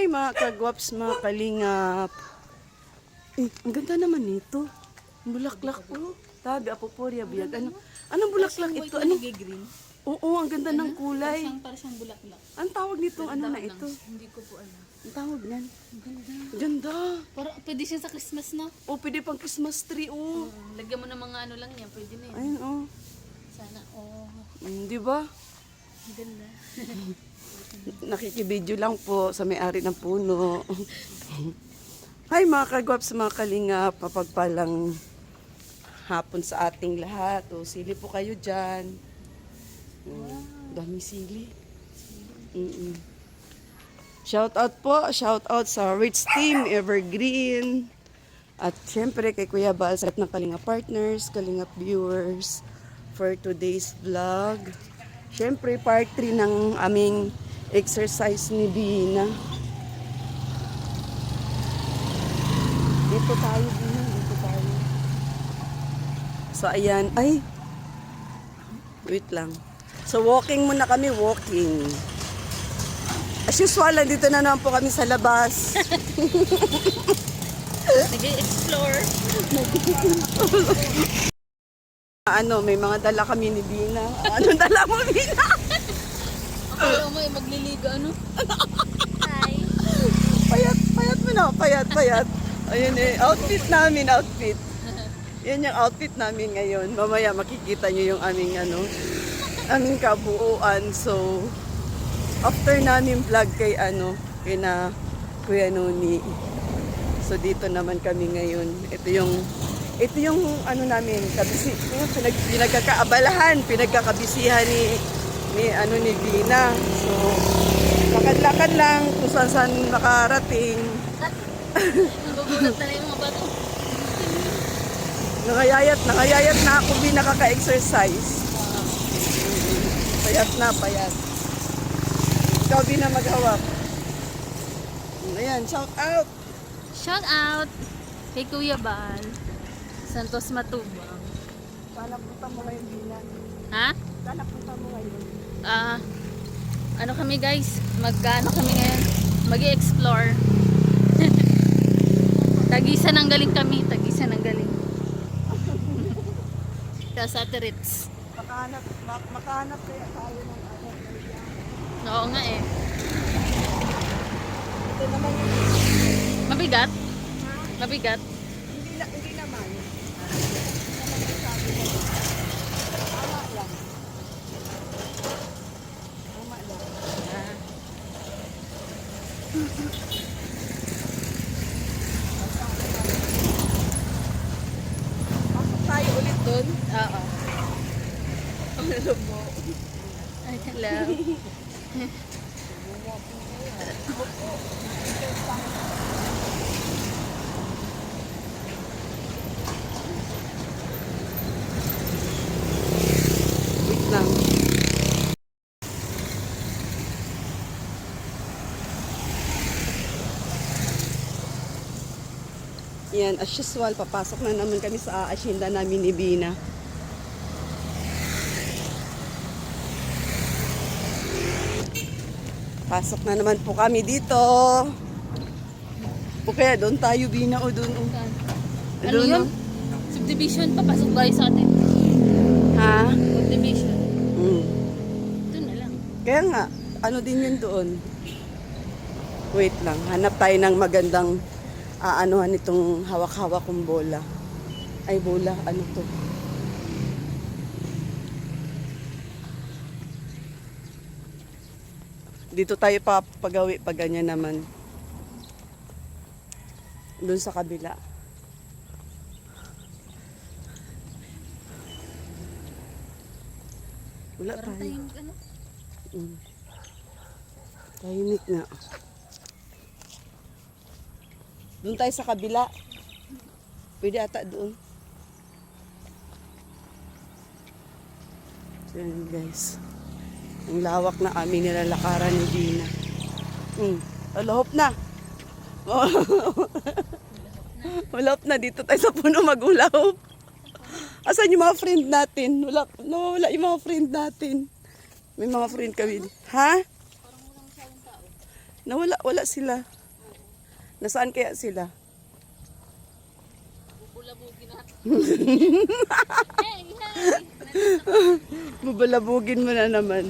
Hi mga kagwaps, mga kalingap. Ang ganda naman nito. Ang bulaklak po. Tabi, apoporya, biyag. Anong bulaklak ito? Ano? Green. Oo, ang ganda ng kulay. Para siyang bulaklak. Ang tawag nitong ano na ito? Hindi ko po alam. Ang tawag niyan? Ganda. Ganda. Para pwede siya sa Christmas, no? O, pwede pang Christmas tree, oh. Lagyan mo ng mga ano lang yan, pwede na yan. Ayun, oh. Sana, Di ba? ganda. Nakikibideo lang po sa may-ari ng puno. Hi mga kagwaps, mga kalingap. Mapagpalang hapon sa ating lahat. O, sili po kayo dyan. Dami sili. Shout out po. Shout out sa Rich Team, Evergreen. At syempre kay Kuya Bal, sa lahat ng Kalingap partners, Kalingap viewers for today's vlog. Syempre part 3 ng aming exercise ni Bina. Dito tayo, Bina. Dito tayo. So ayan. Ay! Wait lang. So walking muna kami, walking. As usual, dito na naman po kami sa labas. Nag-explore. May mga dala kami ni Bina. Anong dala mo, Bina? Akala mo magliliga, ano? Hi. Payat mo na, payat. Ayun outfit namin, outfit. Yan yung outfit namin ngayon. Mamaya makikita nyo yung aming aming kabuuan. So, after namin vlog kay na Kuya Noni. So, dito naman kami ngayon. Ito yung namin, pinagkakaabalahan, pinagkakabisihan ni Bina. So, lakad-lakad lang kung saan makarating. Nagugulat na yung mga bato. Nangayayat na ako, Bina, kaka-exercise. Payat na, payat. Ikaw, Bina, maghawak. Ayan, shout out! Shout out kay Kuya Bal. Santos Matubang. Sana punta mo ngayon, Bina. Ha? Sana punta mo ngayon. Ano kami guys? Mag-ano kami ngayon? Mag-i-explore. Tagisan ng galing kami. Tagisan ng galing. Tapos Ate Ritz. Makahanap kaya tayo ng Oo nga eh. Ito naman yung... Mabigat? Mabigat? Hindi naman. Tama lang. Tama lang. Pasok tayo ulit doon. Oo. Hello po. Ay, hello. Wait lang. Yan, as usual, papasok na naman kami sa asyenda namin ni Bina. Pasok na naman po kami dito. O kaya doon tayo, Bina, o doon. Ano yun? Subdivision. Papasok tayo sa atin. Ha? Subdivision. Doon na lang. Kaya nga, ano din yun doon? Wait lang, hanap tayo ng magandang aanuhan itong hawak-hawak kong bola. Ay, bola, ano to? Dito tayo papagawi pag ganyan naman. Doon sa kabila. Wala Parang tayo. tahimik ano? Tahimik nga. Doon tayo sa kabila. Pwede ata doon. So yun guys. Ang lawak na aming nilalakaran ni Dina. Lahop na. Malahop na. Dito tayo sa puno magulahop. Asan yung mga friend natin? Wala yung mga friend natin. May mga friend kami. Ha? Wala sila. Nasaan kaya sila? Bubulabugin natin. Hey! Bubalabugin mo na naman.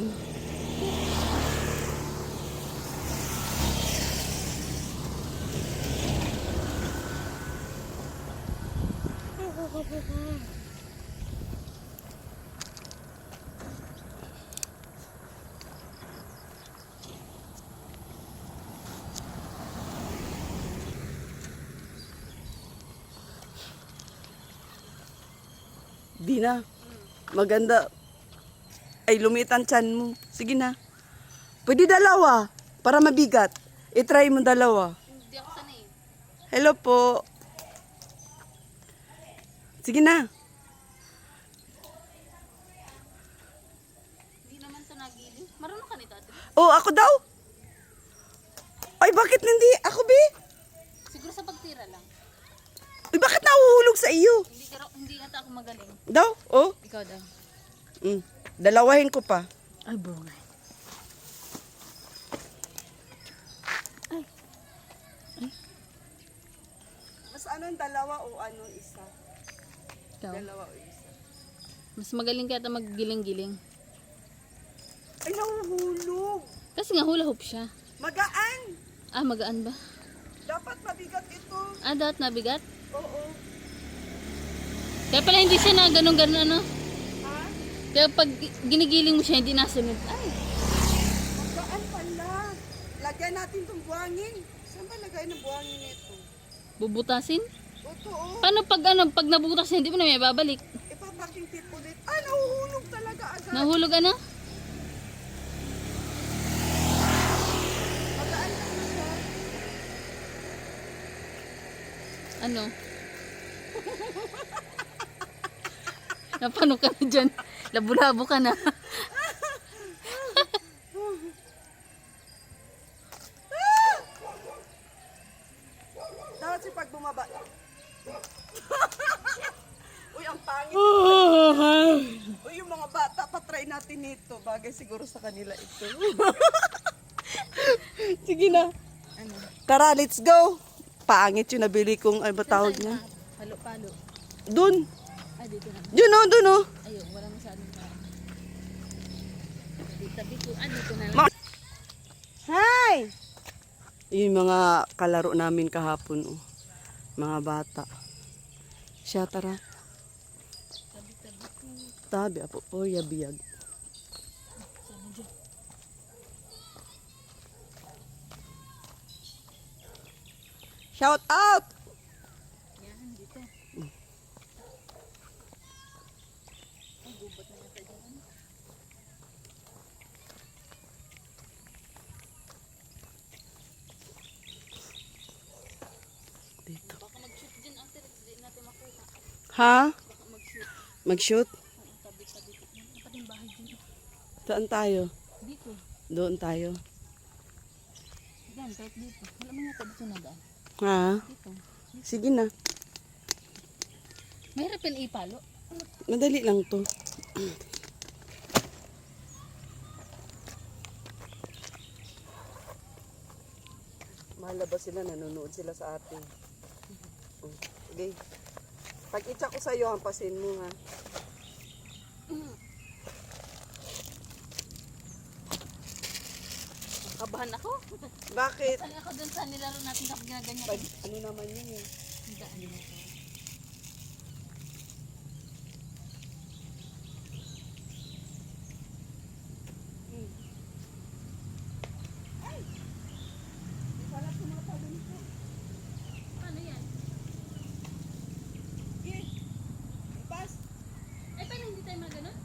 Di na. Maganda. Ay, lumitan chan mo. Sige na. Pwede dalawa. Para mabigat. I-try mo dalawa. Hindi ako sanay. Hello po. Sige na. Hindi naman ito nagiling. Marunong ka nito ate. Oh, ako daw. Ay, bakit hindi? Ako, be? Siguro sa pagtira lang. Ay, bakit nahuhulog sa iyo? Hindi ata ako magaling. Daw? Oh. Ikaw daw. Dalawahin ko pa. Ay, bungay. Mas anong dalawa o ano isa? Ikaw. Dalawa o isa. Mas magaling ka ata maggiling-giling. Ay, nahuhulog. Kasi nga hula hoop siya. Magaan. Ah, magaan ba? Dapat mabigat ito. Ah, dapat nabigat? Oo. Kaya pala hindi siya na ganun-ganun ano. Ha? Kaya pag ginigiling mo siya, hindi nasunod. Ay, Magaan pala. Lagyan natin itong buhangin. Saan ba lagay ng buhangin nito? bubutasin? Oo. Paano pag pag nabutas siya, hindi mo na may babalik? Ipapaking tip ulit. Ah, nahuhulog talaga agad. Nahulog ano? Magaan lang na siya. Ano? Napano ka na dyan? Labo-labo ka na. Dapat si pag bumaba. Uy, ang pangit. Uy, yung mga bata, patry natin ito. Bagay siguro sa kanila ito. Sige na. Ano? Tara, let's go. Pangit yung nabili kong, ay ba tawag niya? Palo-palo. Dun. Ah, dito na. Dun oh. Ayun, wala masyadong tao. Tabi ko. Ah, dito na lang. Hi! Yung mga kalaro namin kahapon, oh. Mga bata. Siya, tara. Tabi-tabi ko. Tabi, apo po, yabiyag. Sabi dyan. Shout out! Yan, dito. Ang gubat na yata dyan. Dito. Baka mag-shoot dyan ate, hindi natin makita. Ha? Baka mag-shoot. Mag-shoot? Oo, tabi-tabi ko. Dapat yung bahay dyan. Saan tayo? Dito. Doon tayo. Yan, kahit dito. Wala mo yata dito na daan. Ha? Dito. Sige na. Mahirap yan ipalo. Madali lang to. Mahalaba sila, nanonood sila sa atin. Okay. Pag-itsa ko sa'yo, hampasin mo ha. Kabahan ako. Bakit? Sali ako dun sa nilaro natin kapag ginaganyan. Pag, ano naman yun eh. Ang daan mo. Paano yan? Okay. Pas. Ay, paano hindi tayo maganon?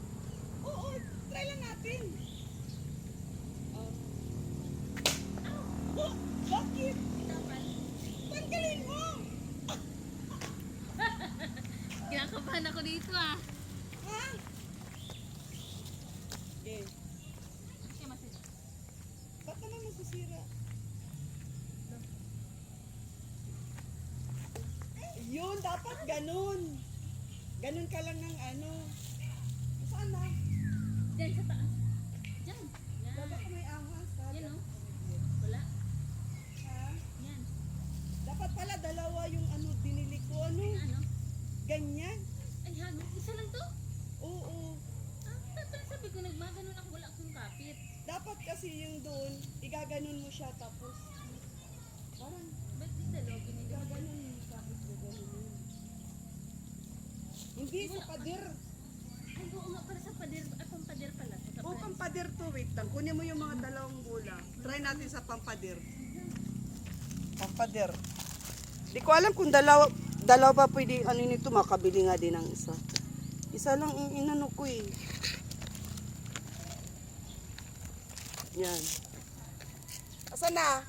Oo, try lang natin. Bakit? Dapat. Tanggalin mo! Kinakabahan ako dito ah. Ha? Okay. Kaya masis. Ba't naman masisira? Yun, dapat ganun. Ganun ka lang ng ano. Saan na? Diyan sa taas. Diyan. Yan. Baka may ahas. Yan oh. Wala. Dapat kasi yung doon, igaganon mo siya tapos parang Ba't di dalawa binili? igaganon mo tapos gaganon mo. Hindi sa pader. Ay, oo nga pala sa pader. At ang pader pala. O pampader to, wait lang. Kunin mo yung mga dalawang bola. Try natin sa pampader. Pampader. Di ko alam kung dalawa pa pwede ano nito, makabili nga din ng isa. Isa lang ang inano ko eh. Yan. Asa na?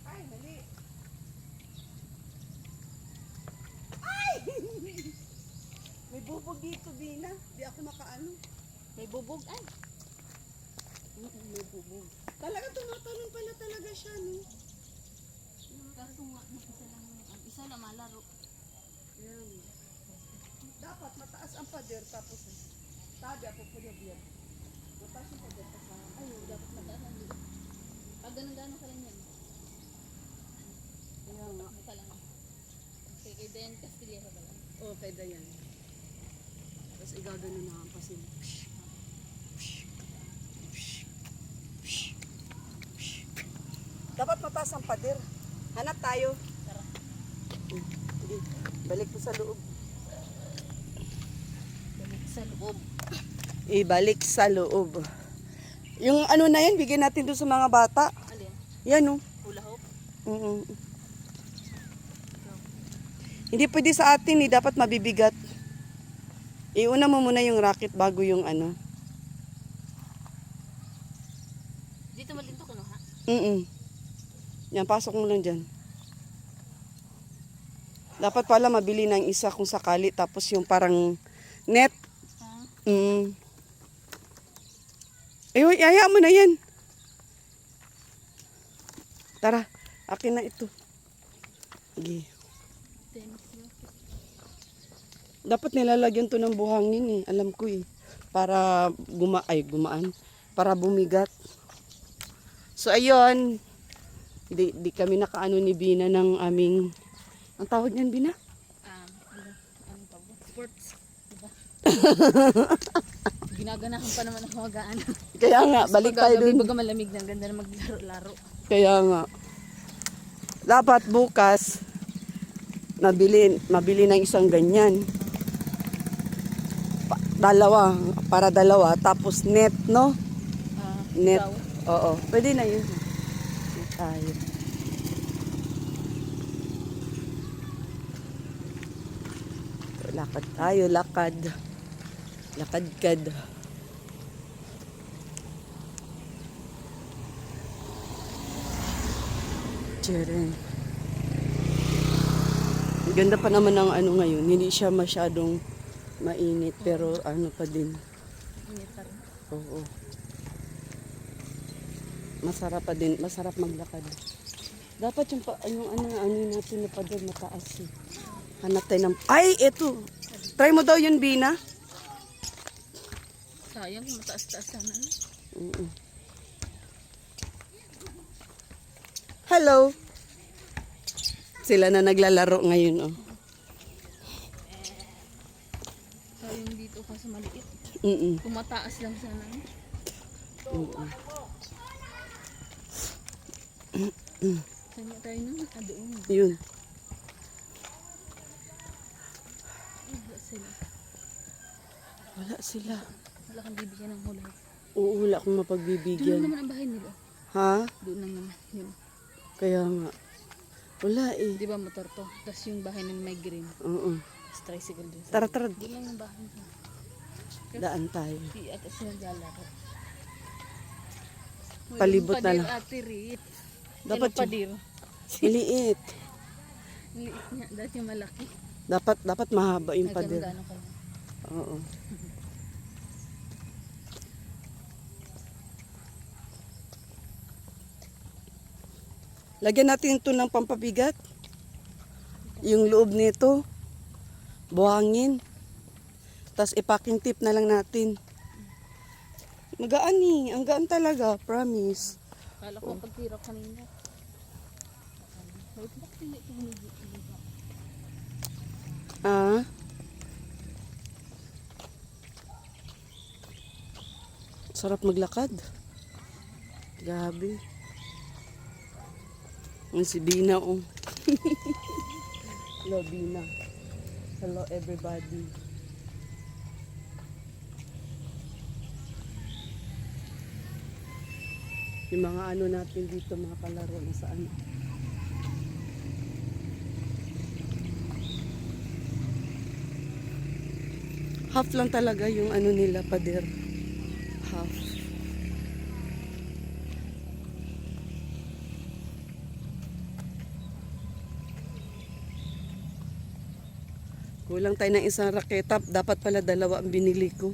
Ay, mali. Ay! May bubog dito, Bina. Di ako makaano. May bubog. Ay, May bubog. Talaga tumatalon pala talaga siya, no? kaso nga, ang isa lang malaro. Yan. Dapat mataas ang pader tapos tabi ako po yan. Mataas ang pader kasama. Ay, dapat mataas ang dito. Pag ganun-ganun ka lang yan. Kaya nga. Ano ka lang. Okay, kay Dayan Castilla ka ba lang? Oo, kay Dayan. Tapos igagano na ang pasin. Dapat mataas ang pader. Hanap tayo. Tara. Sige, balik ko sa loob. Balik sa loob. Ibalik sa loob. Yung ano na yan, bigyan natin doon sa mga bata. Alin? Yan oh. Hula hoop? Mm-mm. Hindi pwede sa atin eh, dapat mabibigat. Iuna mo muna yung racket bago yung ano. Dito malinto ko no ha? Yan, pasok mo lang dyan. Dapat pala mabili ng isa kung sakali, tapos yung parang net. Ha? Ayun, yaya mo na yan. Tara, akin na ito. Sige. Tennis racket. Dapat nilalagyan to ng buhangin eh. Alam ko eh. Para gumaan. Para bumigat. So ayun. Di kami nakaano ni Bina ng aming... Ang tawag niyan, Bina? Ano pa ba? Sports. Diba? Ginaganahan pa naman ako magaan. Kaya nga, balik tayo dun. Baga malamig na. Ganda na maglaro-laro. Kaya nga. Dapat bukas, mabili ng isang ganyan. Para dalawa. Tapos net, no? Net. Ikaw? Oo. Pwede na yun. Tayo. Lakad tayo, lakad. Lakad-kad. Tiyeren. Ganda pa naman ng ano ngayon. Hindi siya masyadong mainit. Pero ano pa din. Init pa rin. Oo. Masarap pa din. Masarap maglakad. Dapat yung ano natin na pader mataas eh. Hanap tayo ng... Ay, eto. Try mo daw yun, Bina. Sayang kung mataas-taas sana. Mm-mm. Hello. Sila na naglalaro ngayon, oh. Sayang dito kasi maliit. Mm-mm. Kung mataas lang sana. Saan nga tayo nun? Doon. Yun. Wala sila. Wala sila. Wala kang bibigyan ng hula. Oo, wala akong Doon lang mapagbibigyan. naman ang bahay nila. Ha? Doon lang naman. Yun. Kaya nga. Wala eh. Di ba motor to? Tapos yung bahay ng may green. Oo. Tapos tricycle din. Tara, tara. Doon lang yung bahay nila. Daan tayo. Di ata sila naglalaro. Palibot na lang. Ate Rit. Dapat Dapat padir. Maliit. Liit niya. Dati malaki. Dapat mahaba yung pader. Nagano ka lang. Oo. Lagyan natin ito ng pampabigat. Yung loob nito. Buhangin. Tapos ipacking tip na lang natin. Magaan eh. Ang gaan talaga. Promise. Kala ko pagtira kanina. Wait, bakit hindi ito hindi? Ah? Sarap maglakad. Grabe. Ang si Bina, oh. Hello, Bina. Hello, everybody. Yung mga ano natin dito, mga kalaro na saan. Half lang talaga yung ano nila, pader. Half. Kulang tayo ng isang raketa. Dapat pala dalawa ang binili ko.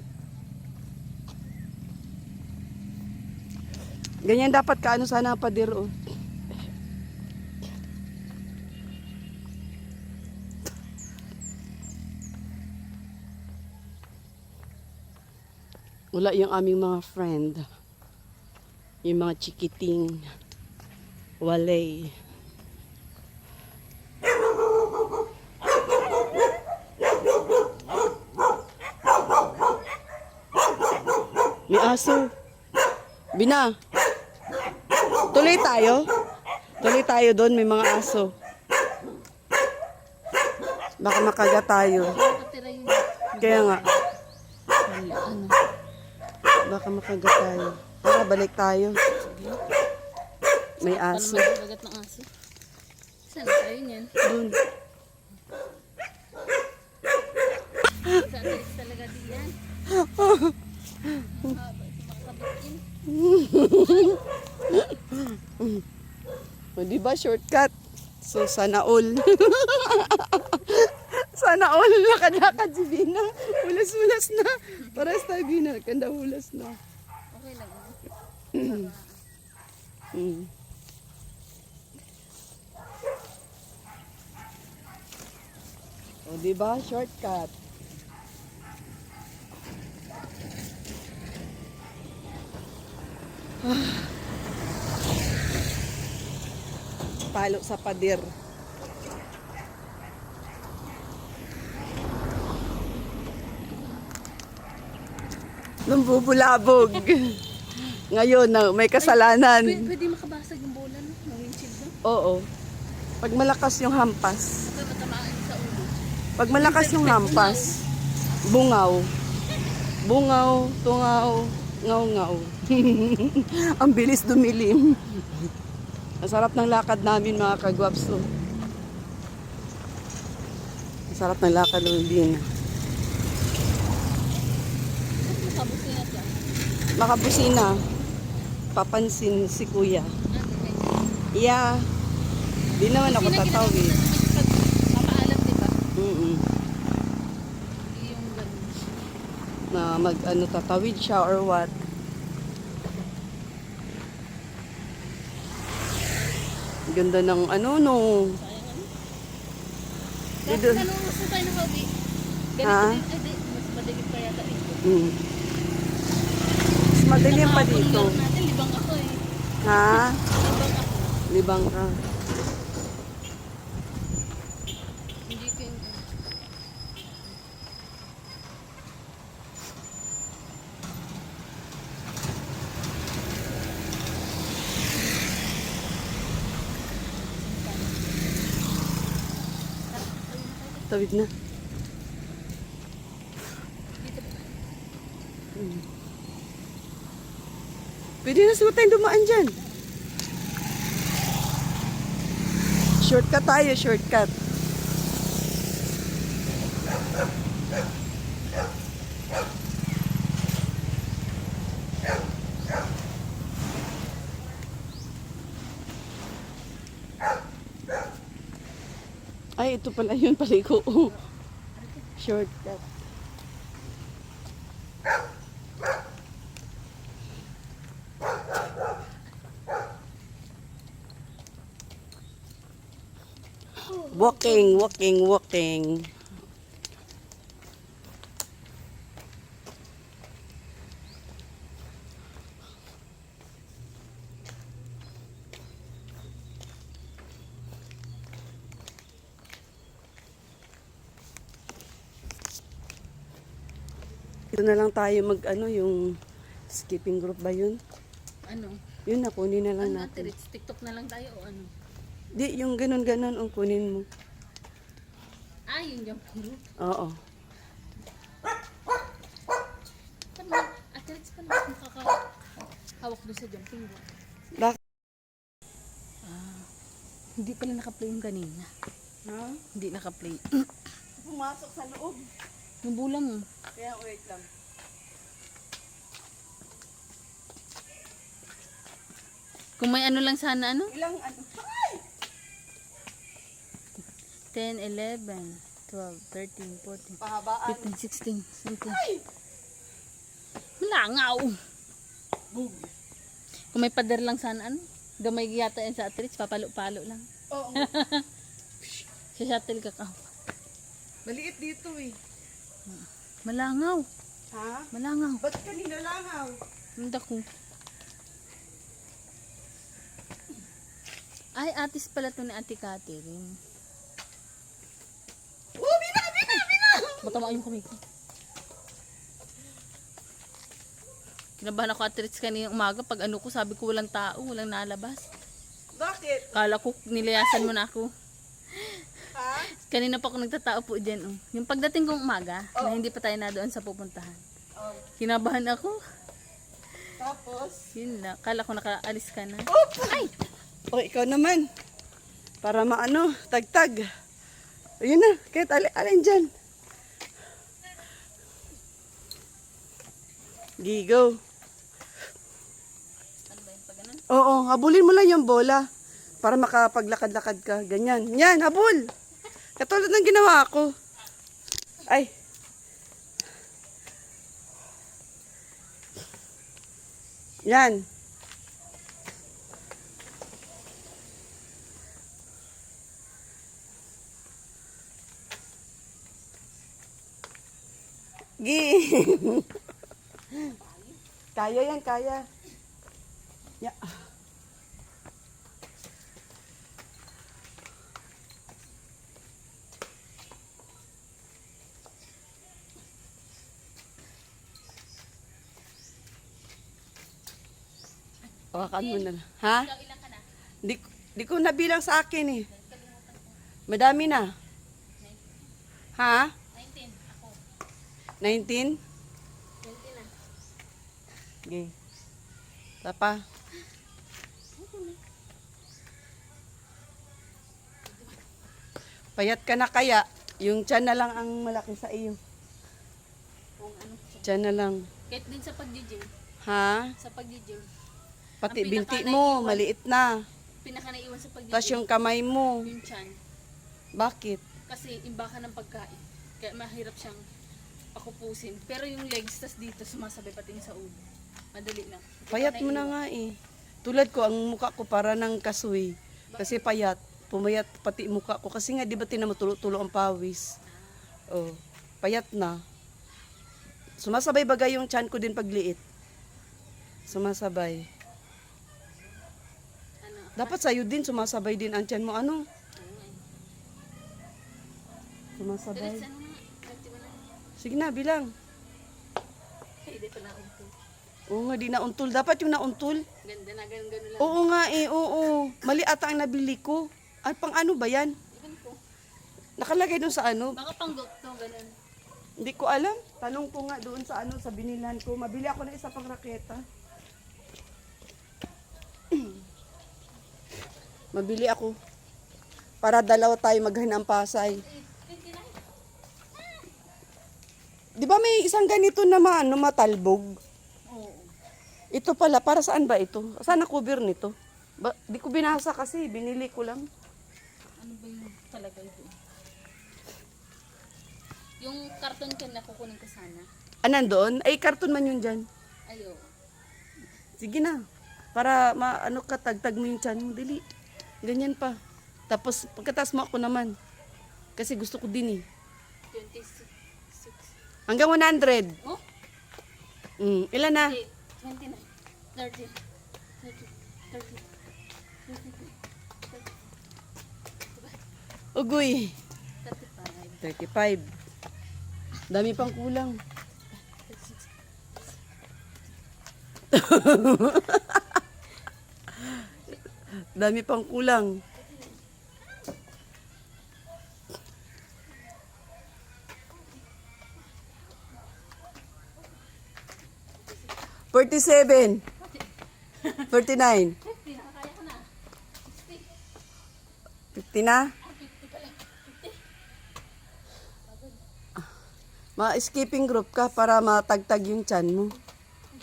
Ganyan dapat kaano sana ang pader, oh. Wala yung aming mga friend. Yung mga chikiting. Walay. May aso. Bina. Tuloy tayo. Tuloy tayo doon. May mga aso. Baka makagat tayo. Nakatira yun. Kaya nga. Ano? Baka makagat tayo. Tara, balik tayo. May Paano aso. magkagat ng aso? Saan tayo niyan? Doon. Sa atis talaga din yan. Haba, makakabitin. O, diba, shortcut? So, sana all. Sana all. Lakad-lakad si Bina. Hulas-hulas na. Paras tayo, Bina. Kanda hulas na. Okay lang. Mm. O, diba? Shortcut. Palo sa pader. Lumbubulabog. Ngayon, na may kasalanan. Pwede makabasag yung bola, no? Ng windshield, no? Oo. Pag malakas yung hampas. Pwede matamaan sa ulo. Pag malakas yung hampas, bungaw. Bungaw, tungaw, ngaw-ngaw. Ang bilis dumilim. Ang sarap ng lakad namin, mga kagwapso. Ang sarap ng lakad ng din. Makabusina siya. Makabusina. Papansin si kuya. Yeah. Di naman ako tatawid. Papaalam, di ba? Mm-mm. Yung ganun. Na mag-ano tatawid siya or what. Ganda ng ano no. Sayang ano? Dito. Bakit ano gusto tayo ng hobby? Ganito Ha? din, ay di, mas madilim pa yata dito. Mm. Mas madilim pa Nakahapon dito. laro natin, libang ako eh. Ha? Libang ako. Libang ka. Hindi ko yung... Tawid na. Dito. Pwede na siguro tayong dumaan dyan. Shortcut tayo, shortcut. Ay, ito pala yun, paliko. Shortcut. Walking, walking, walking. Ito na lang tayo mag ano, yung skipping group ba yun? Ano? Yun na, kunin na lang Ano natin. Ate Rich? TikTok na lang tayo o ano? Di, yung ganun-ganun, ang kunin mo. Ah, yung jumping group. Oo. Paano? Ate Rich, paano makakahawak doon sa jumping group? Bakit? Hindi pala naka-play yung kanina. Ha? Hindi naka-play. Pumasok sa loob. Yung bulang mo. Kaya wait lang. Kung may ano lang sana, ano? Ilang ano? 10, 11, 12, 13, 14, Pahabaan. 15, 16, 17. Langaw! Boom. Kung may pader lang sana, ano? Gamay yata yan sa Ate Rich, papalo-palo lang. Oo. Sa shuttle kakao. Maliit dito eh. Malangaw! Ha? Malangaw! Ba't kanina langaw? Hindi ko. Ay, atis pala to ni Ate Catherine. Oh, bina! Matama yung kumiki. Kinabahan ako Ate Rich kanina umaga. Pag ano ko, sabi ko walang tao, walang nalabas. Bakit? Kala ko, nilayasan mo na ako. Ha? Kanina pa ako nagtatao po dyan. Oh. Yung pagdating kong umaga, Oh. na hindi pa tayo na doon sa pupuntahan. Oh. Kinabahan ako. Tapos? Yun na. Kala ko nakaalis ka na. Oops! Ay! O, ikaw naman. Para maano, tagtag. Ayun na, kahit alin dyan. Gigo. Ano ba yung pag ganun? Oo, habulin mo lang yung bola. Para makapaglakad-lakad ka. Ganyan. Yan, habol. Katulad ng ginawa ko. Ay. Yan. Gi. Kaya yan, kaya. Ya. Pakan mo na lang. Ha? Ikaw ilang ka na? Di ko nabilang sa akin eh. Madami na. Ha? 19. Ako. 19? 20 na. Okay. Tapa. Payat ka na kaya. Yung tiyan na lang ang malaki sa iyo. Kung ano. Tiyan na lang. Kahit din sa pag-gym. Ha? Sa pag-gym. Pati Ang binti pinaka-naiiwan. mo, maliit na. Pinaka naiwan sa pag-gym. Tapos yung kamay mo. Yung chan. Bakit? Kasi imbakan ng pagkain. Kaya mahirap siyang pakupusin. Pero yung legs, tas dito sumasabay pati yung sa ulo. Madali na. Payat mo na nga eh. Tulad ko, ang mukha ko para ng kasoy. Kasi payat. Pumayat pati mukha ko. Kasi nga, di ba tinan mo tulo-tulo ang pawis? Oh, payat na. Sumasabay bagay yung tiyan ko din pagliit. Sumasabay. Ano? Dapat sa'yo din, sumasabay din ang tiyan mo. Ano? Sumasabay. Diretso ano nga? Diretso mo na. Sige na, bilang. Ay, di pa nauntol. Oo nga, di nauntol. Dapat yung nauntol. Ganda na, ganun lang. Oo nga eh, oo. Mali ata ang nabili ko. Ay, pang ano ba yan? Iban ko. Nakalagay doon sa ano? Baka pang-goat to, ganun. Hindi ko alam. Tanong ko nga doon sa ano, sa binilhan ko. Mabili ako ng isa pang raketa. Mabili ako. Para dalawa tayo maghanang Pasay. 29? Di ba may isang ganito na matalbog? Oo. Ito pala, para saan ba ito? Saan na-cover nito? Di ko binasa kasi, binili ko lang. Ano ba yung talaga ito? Yung karton ko na kukunin ko sana. Ah, nandoon? Ay, karton man yun dyan. Ayo. Sige na. Para maano ka, tagtag mo yung tiyan mo. Dili. Ganyan pa. Tapos, pagkatas mo ako naman. Kasi gusto ko din eh. 26. Hanggang 100. Oh? Ilan na? 29. 30. 30. 30. Ugoy. 35. 35. Dami pang kulang. 36. Dami pang kulang. $47. 49. 50, nakakaya ko na. 50 na? Ma-skipping group ka para matagtag yung tiyan mo.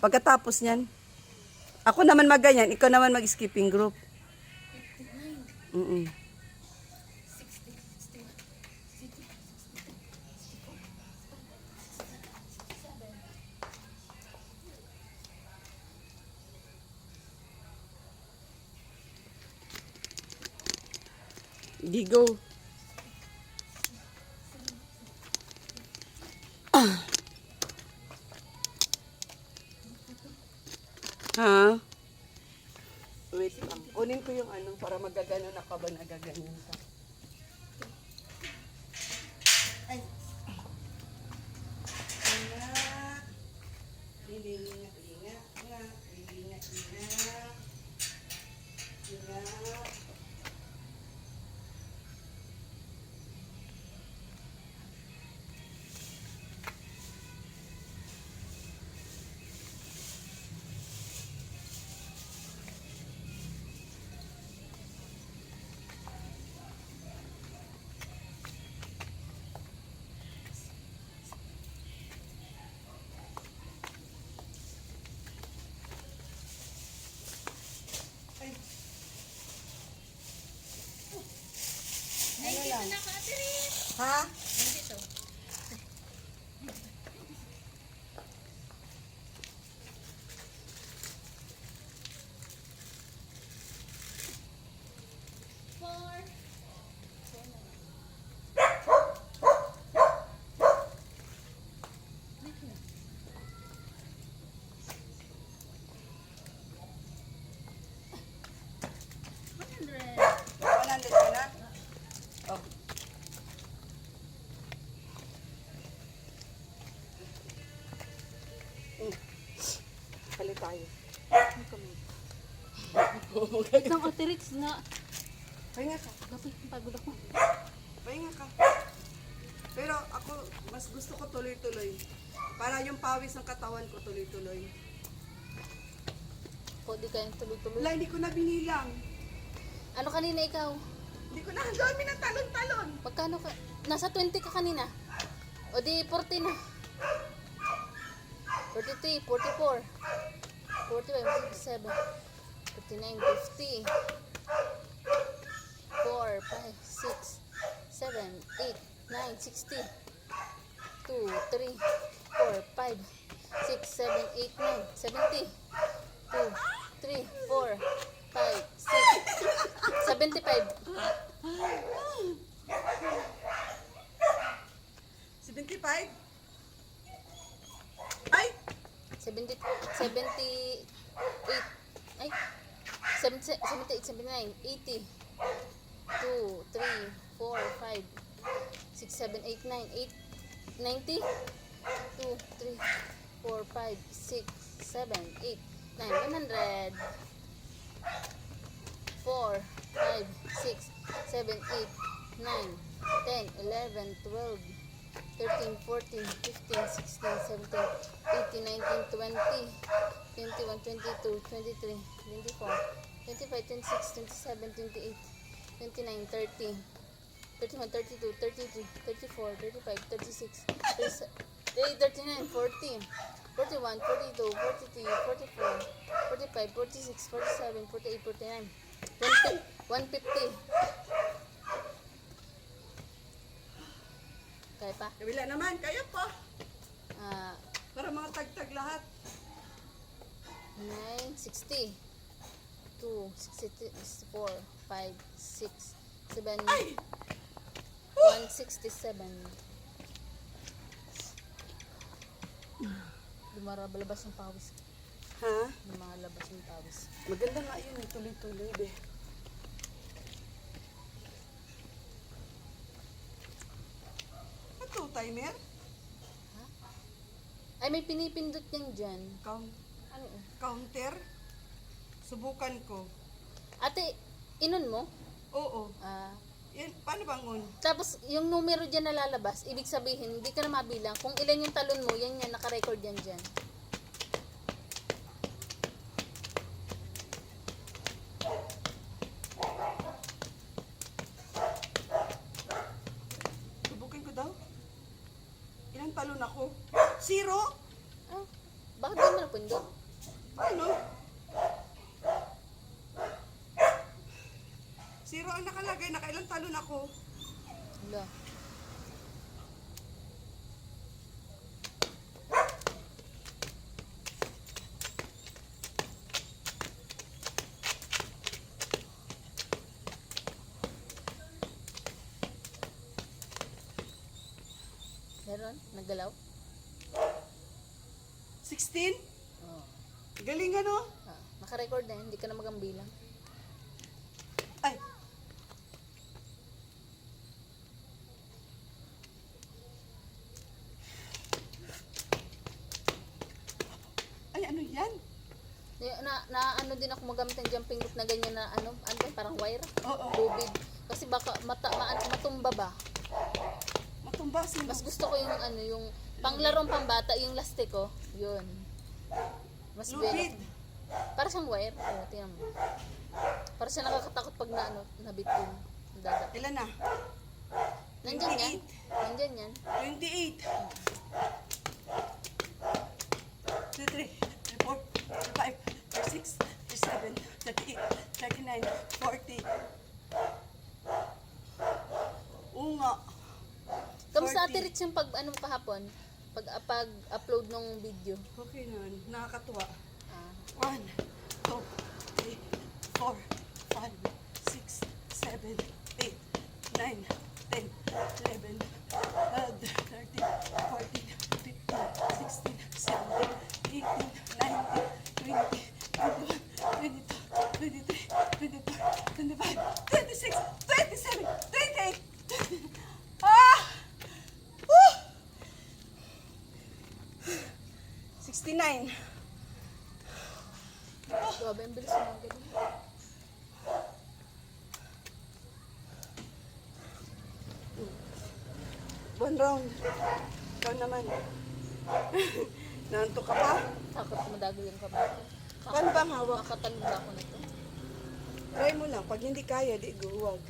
Pagkatapos niyan, ako naman maganyan, ikaw naman mag-skipping group. 59, Mm-mm. 60, 61, 62, 67. Gigo. Ha? Wait lang. Kunin ko yung ano para magagano na ka ba nagaganyan ka. Ay. Ingat. Ingat. Ingat. Ha? $100 ka na? Oh. Palit tayo. Isang Aterix na. Pahinga ka. Gapit, pagod ako. Pahinga ka. Pero ako, mas gusto ko tuloy-tuloy. Para yung pawis ng katawan ko tuloy-tuloy. O, di kayang tuloy-tuloy. Wala, hindi ko na binilang. Ano kanina ikaw? Hindi ko na, ang dami ng talon-talon. Magkano ka? Nasa 20 ka kanina. O di 40 na. 43, 44, 45, 47, 49, 50, 4, 5, 6, 7, 8, 9, 60, 2, 3, 4, 5, 6, 7, 8, 9, 70, 2, 3, 4, 5, 6, 75. 75? Ay! 78, ay, 78, 79, 80, 2, 3, 4, 5, 6, 7, 8, 9, 8, 90, 2, 3, 4, 5, 6, 7, 8, 9, 100, 4, 5, 6, 7, 8, 9, 10, 11, 12, 13, 14, 15, 16, 17, 18, 19, 20, 21, 22, 23, 24, 25, 26, 27, 28, 29, 30, 31, 32, 33, 34, 35, 36, 38, 39, 40, 41, 42, 43, 44, 45, 46, 47, 48, 49, 20, 150. Kaya pa? Kabila naman, kaya pa. Ah, Para mga tagtag lahat. 9, 60, 2, 64, 5, 6, 7, Ay! 167. Lumarabas yung pawis. Ha? Lumalabas yung pawis. Maganda nga yun, tuloy-tuloy be. Ito, timer? Ay, may pinipindot yan dyan. Count. Ano? Counter. Subukan ko. Ate, inon mo? Oo. Ah. Yan, paano bangon? Tapos, yung numero dyan na lalabas, ibig sabihin, hindi ka na mabilang. Kung ilan yung talon mo, yan yan, naka-record yan dyan. Subukin ko daw. Ilang talon ako? 0? Ah, bakit di mo napundot? Paano? 0 ang nakalagay. Nakailang talon ako? Wala. Meron? Naggalaw? 16? Oo. Galing ano? Ah, naka-record na, hindi ka na magambilang. Ay! Ay, ano yan? Ano din ako magamit ng jumping rope na ganyan na ano ba, parang wire. Oo. Lubid. Kasi baka matumba ba. Matumba sino? Mas gusto ko yung ano, yung panglarong pambata, yung lastiko. Yun. Mas Lubid. Para siyang wire. Oh, tingnan mo. Para siya nakakatakot pag na ano, nabitbin. Ang dagat. Ilan na? Nandyan yan. Nandyan yan. 28. 2, 3, 4, 5, 6, 7, 38, 39, 40. Oo nga. Kamusta 40. Ate Rich yung pag ano kahapon? Pag-upload ng video. Okay naman. Nakakatuwa. Ah. 1, 2, 3, 4, 5, 6, 7, 8, 9, 10, 11, 12, 13, 14, 15, 16, 17, 18, 19, 20, 21, 22, 23, 24, 25, 26, 27, 28. Ah! Woo! 69. Grabe, ang bilis ng ganun. One round. Ikaw naman. Nanto ka pa? Takot madago yung kamay ko. Paano bang hawak? Makatalog ba ako nito? Try mo lang. Pag hindi kaya, di guwag.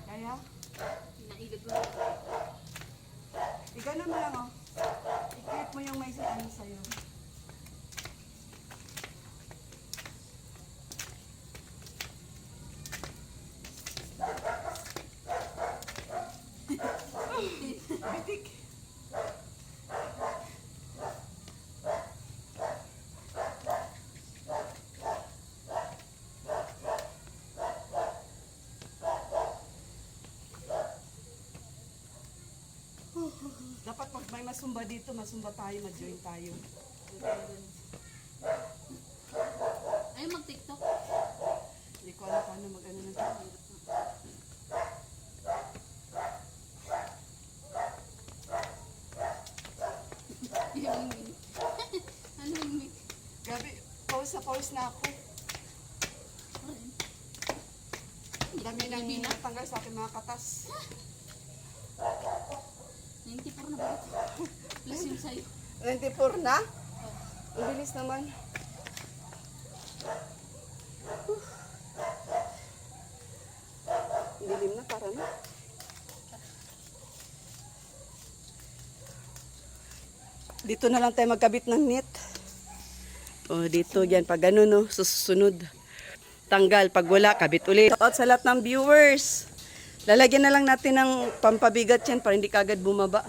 Kaya? Nailog mo. Ikaw naman lang, oh. I-clip mo yung may ano sa'yo. Bitik. Dapat pag may masumba dito, masumba tayo, ma-join tayo. Ay, mag-tiktok. Hindi ko alam paano mag-ano ng tayo. Yung mic. Ano yung mic? Gabi, pause na ako. Ang dami nang natanggal sa aking mga katas. 94 na ba ito? Plus yung sa'yo. 94 na? Ang bilis naman. Dilim na, para na. Dito na lang tayo magkabit ng net. O, dito yan. Pag ano, no, susunod. Tanggal. Pag wala, kabit ulit. Out sa lahat ng viewers. Lalagyan na lang natin ng pampabigat yan para hindi kagad bumaba.